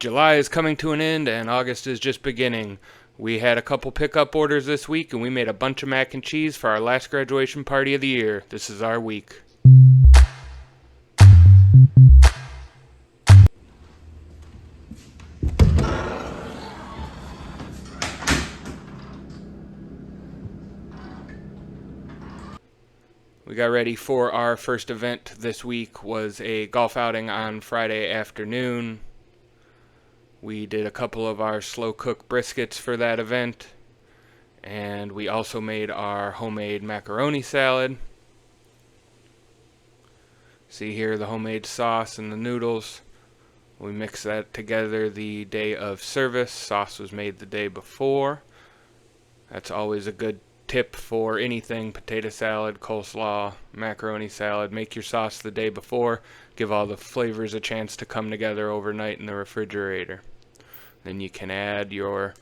July is coming to an end and August is just beginning. We had a couple pickup orders this week and we made a bunch of mac and cheese for our last graduation party of the year. This is our week. We got ready for our first event this week. Was a golf outing on Friday afternoon. We did a couple of our slow cook briskets for that event, and we also made our homemade macaroni salad. See here the homemade sauce and the noodles. We mixed that together the day of service. Sauce was made the day before. That's always a good tip for anything: potato salad, coleslaw, macaroni salad. Make your sauce the day before. Give all the flavors a chance to come together overnight in the refrigerator. Then you can add your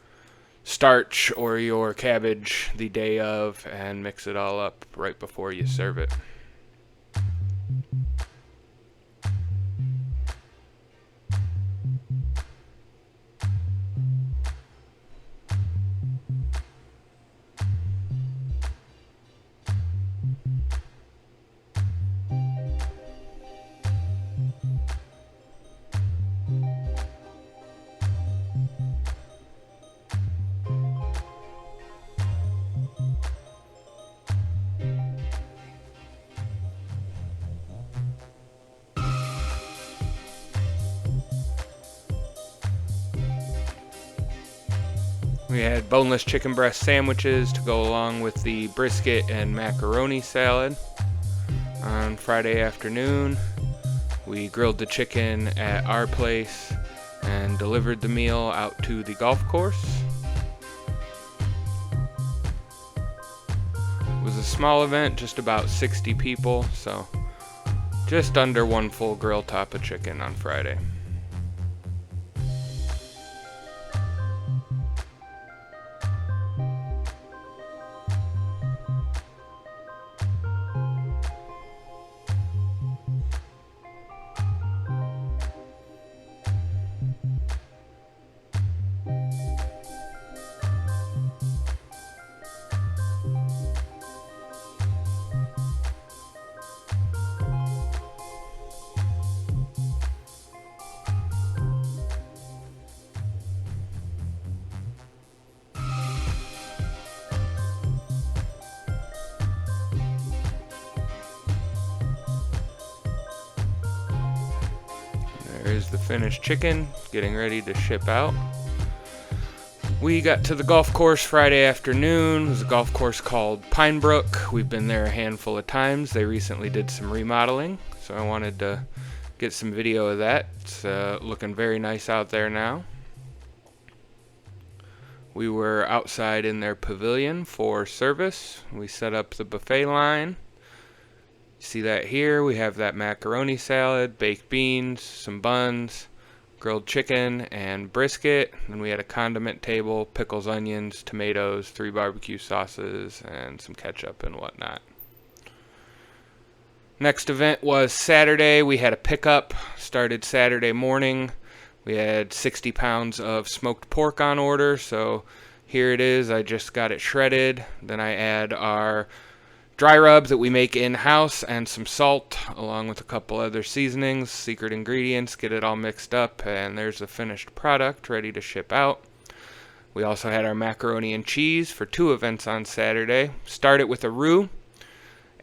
starch or your cabbage the day of and mix it all up right before you serve it. We had boneless chicken breast sandwiches to go along with the brisket and macaroni salad. On Friday afternoon, we grilled the chicken at our place and delivered the meal out to the golf course. It was a small event, just about 60 people, so just under one full grill top of chicken on Friday. There's the finished chicken, getting ready to ship out. We got to the golf course Friday afternoon. It was a golf course called Pinebrook. We've been there a handful of times. They recently did some remodeling, so I wanted to get some video of that. It's looking very nice out there now. We were outside in their pavilion for service. We set up the buffet line. See that here? We have that macaroni salad, baked beans, some buns, grilled chicken, and brisket. Then we had a condiment table, pickles, onions, tomatoes, 3 barbecue sauces, and some ketchup and whatnot. Next event was Saturday. We had a pickup. Started Saturday morning. We had 60 pounds of smoked pork on order, so here it is. I just got it shredded. Then I add our dry rub that we make in-house and some salt along with a couple other seasonings, secret ingredients, get it all mixed up, and there's the finished product ready to ship out. We also had our macaroni and cheese for 2 events on Saturday. Start it with a roux.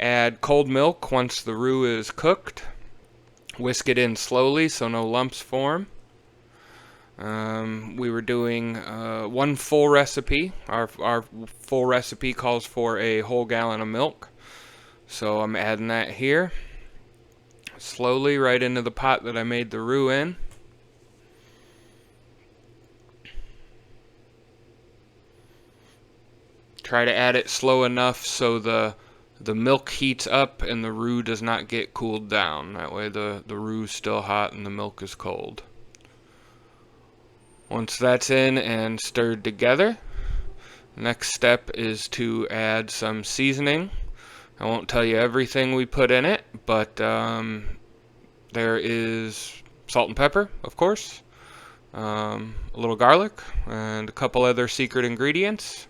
Add cold milk once the roux is cooked. Whisk it in slowly so no lumps form. We were doing one full recipe. Our full recipe calls for a whole gallon of milk, so I'm adding that here slowly right into the pot that I made the roux in. Try to add it slow enough so the milk heats up and the roux does not get cooled down. That way the roux is still hot and the milk is cold. Once that's in and stirred together, next step is to add some seasoning. I won't tell you everything we put in it, but there is salt and pepper, of course, a little garlic, and a couple other secret ingredients.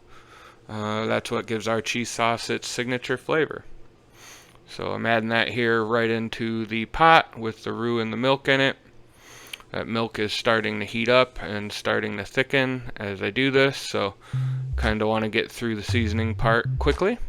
That's what gives our cheese sauce its signature flavor. So I'm adding that here right into the pot with the roux and the milk in it. That milk is starting to heat up and starting to thicken as I do this, so kind of want to get through the seasoning part quickly.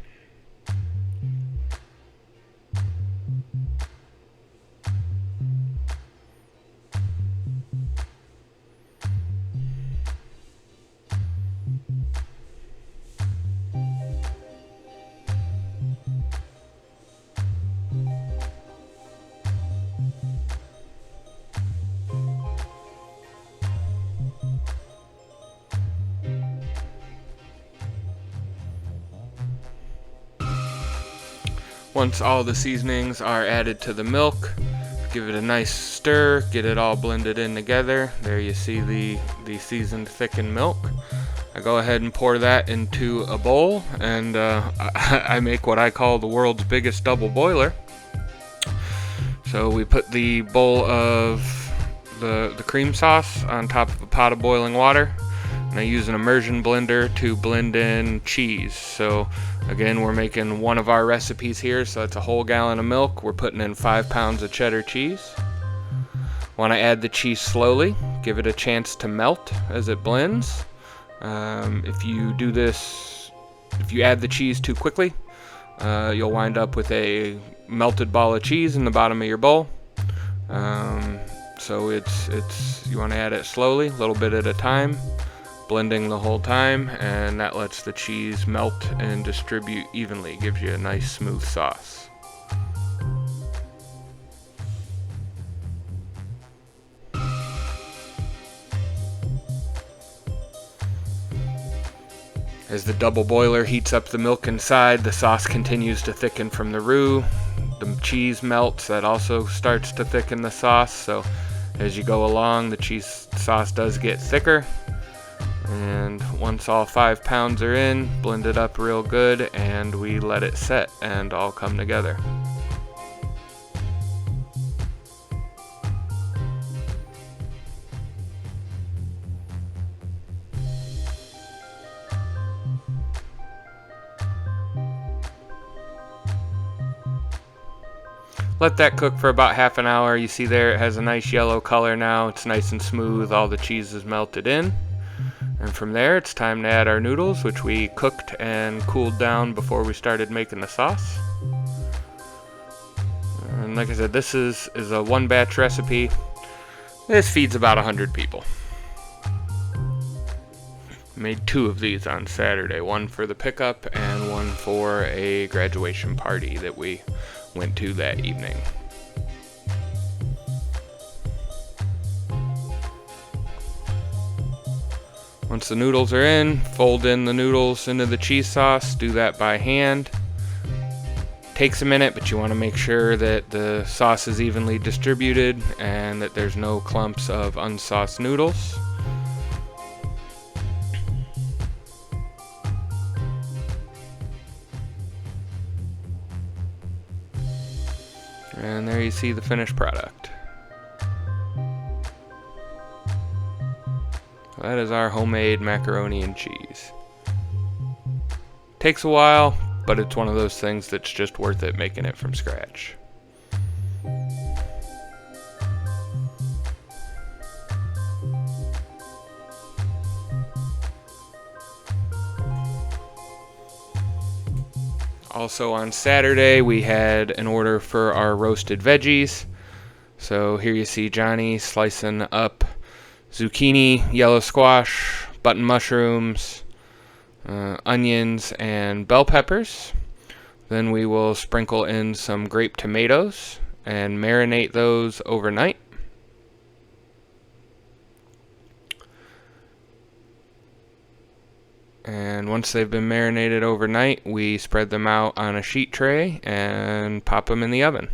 Once all the seasonings are added to the milk, give it a nice stir, get it all blended in together. There you see the seasoned thickened milk. I go ahead and pour that into a bowl, and I make what I call the world's biggest double boiler. So we put the bowl of the cream sauce on top of a pot of boiling water, and I use an immersion blender to blend in cheese. So again, we're making one of our recipes here, so it's a whole gallon of milk. We're putting in 5 pounds of cheddar cheese. Want to add the cheese slowly, give it a chance to melt as it blends. If you do this, if you add the cheese too quickly, you'll wind up with a melted ball of cheese in the bottom of your bowl. So you want to add it slowly, a little bit at a time, blending the whole time, and that lets the cheese melt and distribute evenly, gives you a nice smooth sauce. As the double boiler heats up the milk inside, the sauce continues to thicken from the roux. The cheese melts, that also starts to thicken the sauce. So as you go along, the cheese sauce does get thicker. And once all 5 pounds are in, blend it up real good, and we let it set and all come together. Let that cook for about half an hour. You see there it has a nice yellow color now. It's nice and smooth. All the cheese is melted in. And from there, it's time to add our noodles, which we cooked and cooled down before we started making the sauce. And like I said, this is a one batch recipe. This feeds about 100 people. Made 2 of these on Saturday, one for the pickup and one for a graduation party that we went to that evening. Once the noodles are in, fold in the noodles into the cheese sauce. Do that by hand. Takes a minute, but you want to make sure that the sauce is evenly distributed and that there's no clumps of unsauced noodles. And there you see the finished product. That is our homemade macaroni and cheese. Takes a while, but it's one of those things that's just worth it making it from scratch. Also on Saturday, we had an order for our roasted veggies. So here you see Johnny slicing up zucchini, yellow squash, button mushrooms, onions, and bell peppers. Then we will sprinkle in some grape tomatoes and marinate those overnight. And once they've been marinated overnight, we spread them out on a sheet tray and pop them in the oven.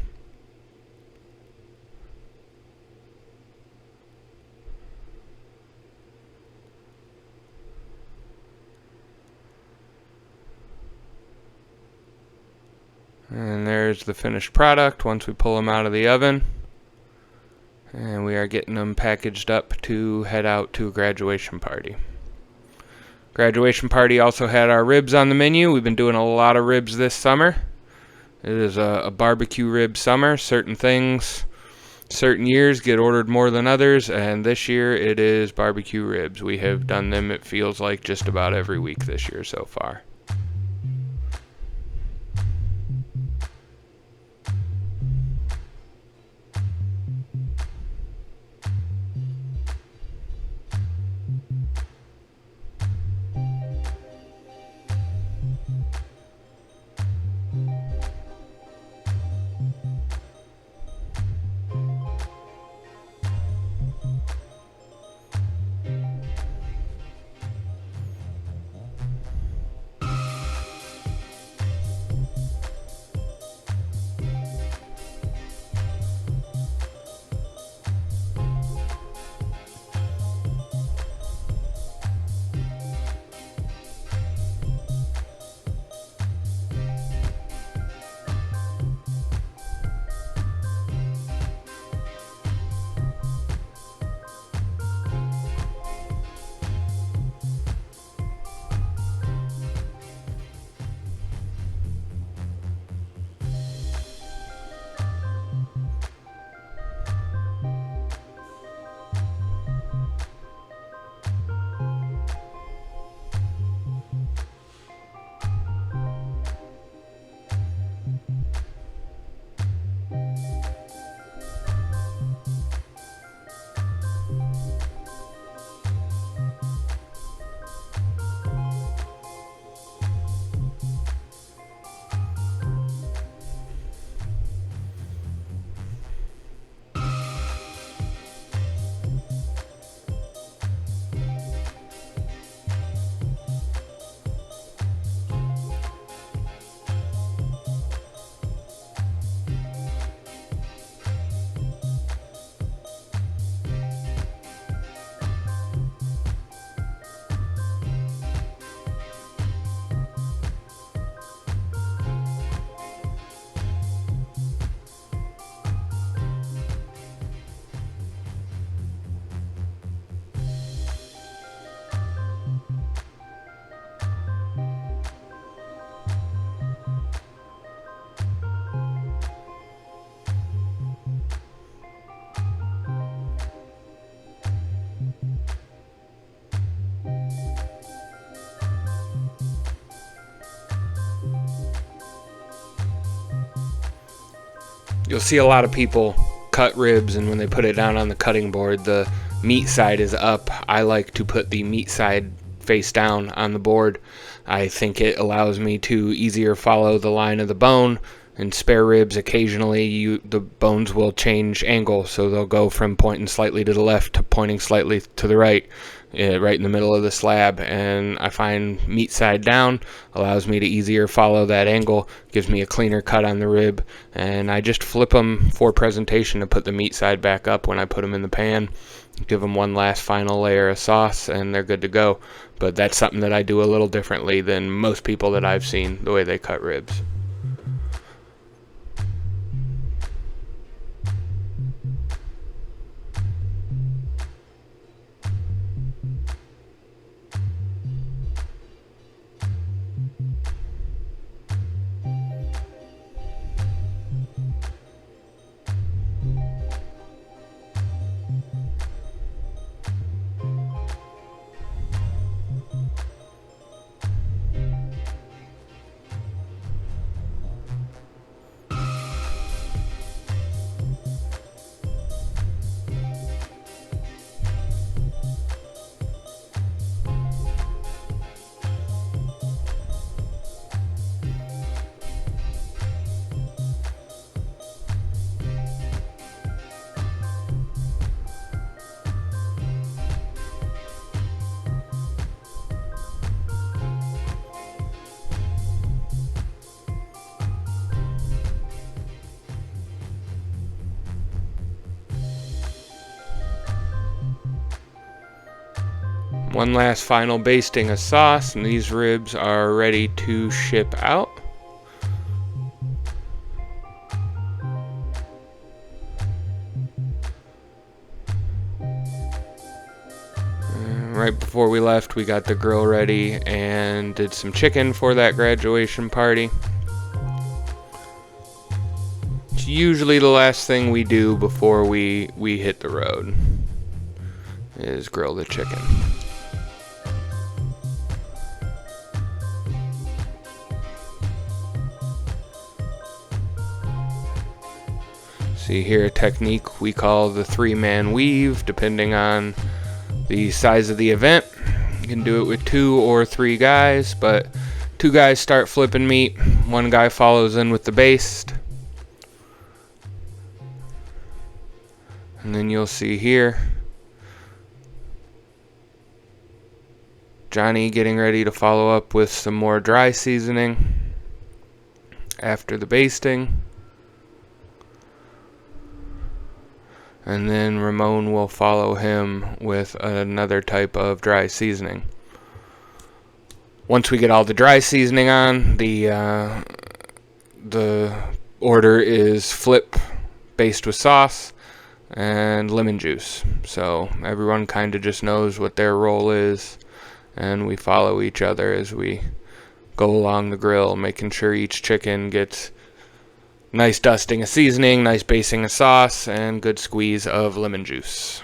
And there's the finished product once we pull them out of the oven. And we are getting them packaged up to head out to a graduation party. Graduation party also had our ribs on the menu. We've been doing a lot of ribs this summer. It is a barbecue rib summer. Certain things, certain years get ordered more than others, and this year it is barbecue ribs. We have done them, it feels like, just about every week this year so far. You'll see a lot of people cut ribs, and when they put it down on the cutting board, the meat side is up. I like to put the meat side face down on the board. I think it allows me to easier follow the line of the bone. And spare ribs, occasionally the bones will change angle, so they'll go from pointing slightly to the left to pointing slightly to the right, right in the middle of the slab. And I find meat side down allows me to easier follow that angle, gives me a cleaner cut on the rib, and I just flip them for presentation to put the meat side back up when I put them in the pan. Give them one last final layer of sauce, and they're good to go. But that's something that I do a little differently than most people that I've seen, the way they cut ribs. One last final basting of sauce, and these ribs are ready to ship out. right before we left, we got the grill ready and did some chicken for that graduation party. It's usually the last thing we do before we hit the road, is grill the chicken. See here, a technique we call the 3-man weave, depending on the size of the event. You can do it with 2 or 3 guys, but 2 guys start flipping meat, 1 guy follows in with the baste. And then you'll see here Johnny getting ready to follow up with some more dry seasoning after the basting. And then Ramon will follow him with another type of dry seasoning. Once we get all the dry seasoning on, the order is flip, baste with sauce, and lemon juice. So everyone kind of just knows what their role is, and we follow each other as we go along the grill, making sure each chicken gets nice dusting of seasoning, nice basting of sauce, and good squeeze of lemon juice.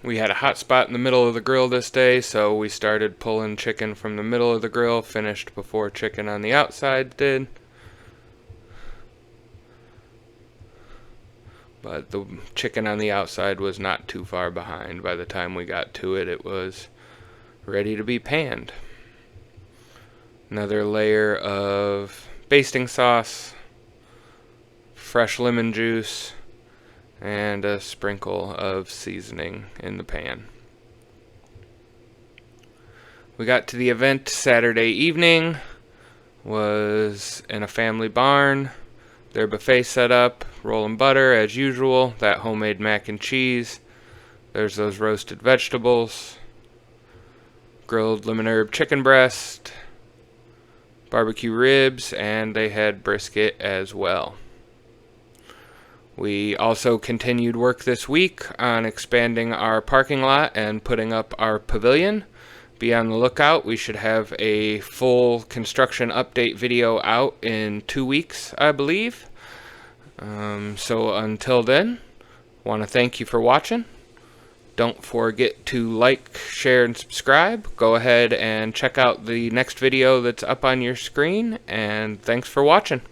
We had a hot spot in the middle of the grill this day, so we started pulling chicken from the middle of the grill, finished before chicken on the outside did. But the chicken on the outside was not too far behind. By the time we got to it, it was ready to be panned. Another layer of basting sauce, fresh lemon juice, and a sprinkle of seasoning in the pan. We got to the event Saturday evening, was in a family barn, their buffet set up, rolling butter as usual, that homemade mac and cheese, there's those roasted vegetables, grilled lemon herb chicken breast, barbecue ribs, and they had brisket as well. We also continued work this week on expanding our parking lot and putting up our pavilion. Be on the lookout. We should have a full construction update video out in 2 weeks, I believe. So until then, I want to thank you for watching. Don't forget to like, share, and subscribe. Go ahead and check out the next video that's up on your screen, and thanks for watching.